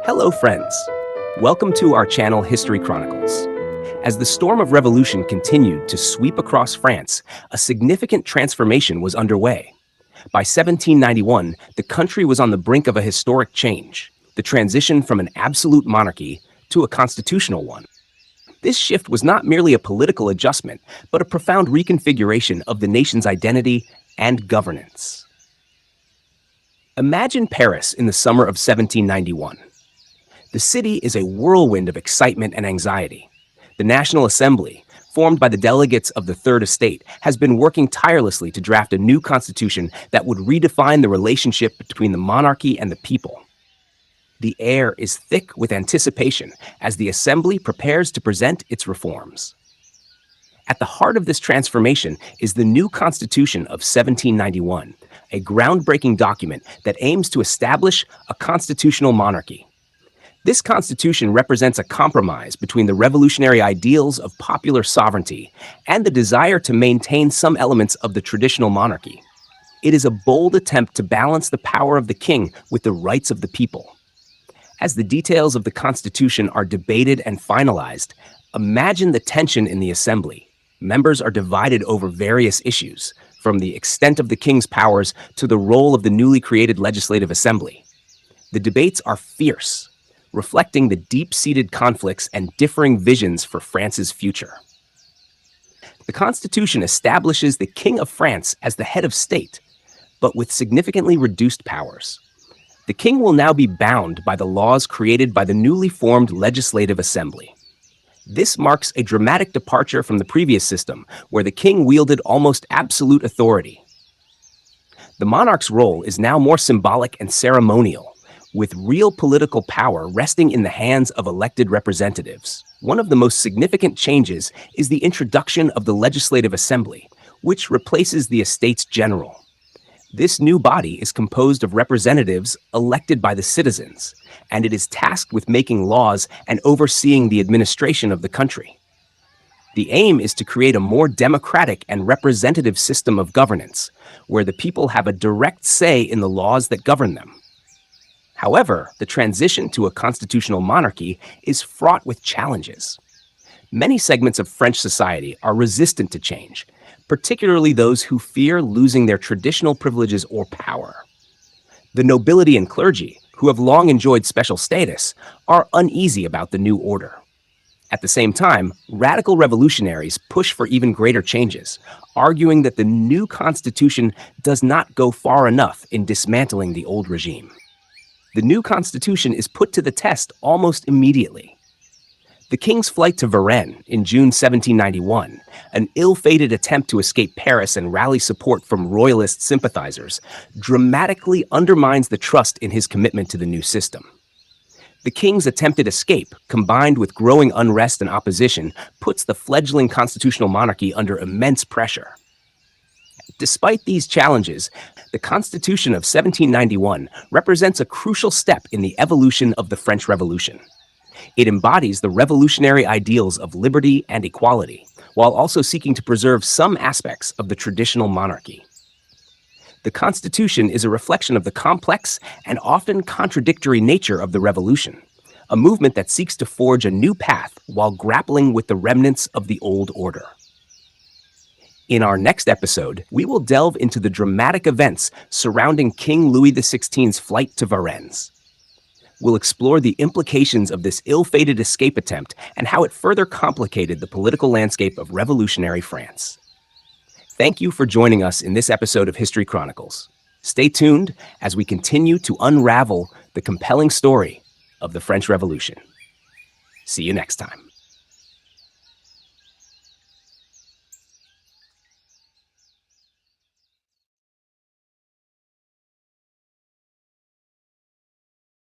Hello, friends. Welcome to our channel, History Chronicles. As the storm of revolution continued to sweep across France, a significant transformation was underway. By 1791, the country was on the brink of a historic change, the transition from an absolute monarchy to a constitutional one. This shift was not merely a political adjustment, but a profound reconfiguration of the nation's identity and governance. Imagine Paris in the summer of 1791. The city is a whirlwind of excitement and anxiety. The National Assembly, formed by the delegates of the Third Estate, has been working tirelessly to draft a new constitution that would redefine the relationship between the monarchy and the people. The air is thick with anticipation as the Assembly prepares to present its reforms. At the heart of this transformation is the new Constitution of 1791, a groundbreaking document that aims to establish a constitutional monarchy. This constitution represents a compromise between the revolutionary ideals of popular sovereignty and the desire to maintain some elements of the traditional monarchy. It is a bold attempt to balance the power of the king with the rights of the people. As the details of the constitution are debated and finalized, imagine the tension in the assembly. Members are divided over various issues, from the extent of the king's powers to the role of the newly created legislative assembly. The debates are fierce, reflecting the deep-seated conflicts and differing visions for France's future. The Constitution establishes the King of France as the head of state, but with significantly reduced powers. The king will now be bound by the laws created by the newly formed Legislative Assembly. This marks a dramatic departure from the previous system, where the king wielded almost absolute authority. The monarch's role is now more symbolic and ceremonial, with real political power resting in the hands of elected representatives. One of the most significant changes is the introduction of the Legislative Assembly, which replaces the Estates General. This new body is composed of representatives elected by the citizens, and it is tasked with making laws and overseeing the administration of the country. The aim is to create a more democratic and representative system of governance, where the people have a direct say in the laws that govern them. However, the transition to a constitutional monarchy is fraught with challenges. Many segments of French society are resistant to change, particularly those who fear losing their traditional privileges or power. The nobility and clergy, who have long enjoyed special status, are uneasy about the new order. At the same time, radical revolutionaries push for even greater changes, arguing that the new constitution does not go far enough in dismantling the old regime. The new constitution is put to the test almost immediately. The king's flight to Varennes in June 1791, an ill-fated attempt to escape Paris and rally support from royalist sympathizers, dramatically undermines the trust in his commitment to the new system. The king's attempted escape, combined with growing unrest and opposition, puts the fledgling constitutional monarchy under immense pressure. Despite these challenges, the Constitution of 1791 represents a crucial step in the evolution of the French Revolution. It embodies the revolutionary ideals of liberty and equality, while also seeking to preserve some aspects of the traditional monarchy. The Constitution is a reflection of the complex and often contradictory nature of the revolution, a movement that seeks to forge a new path while grappling with the remnants of the old order. In our next episode, we will delve into the dramatic events surrounding King Louis XVI's flight to Varennes. We'll explore the implications of this ill-fated escape attempt and how it further complicated the political landscape of revolutionary France. Thank you for joining us in this episode of History Chronicles. Stay tuned as we continue to unravel the compelling story of the French Revolution. See you next time.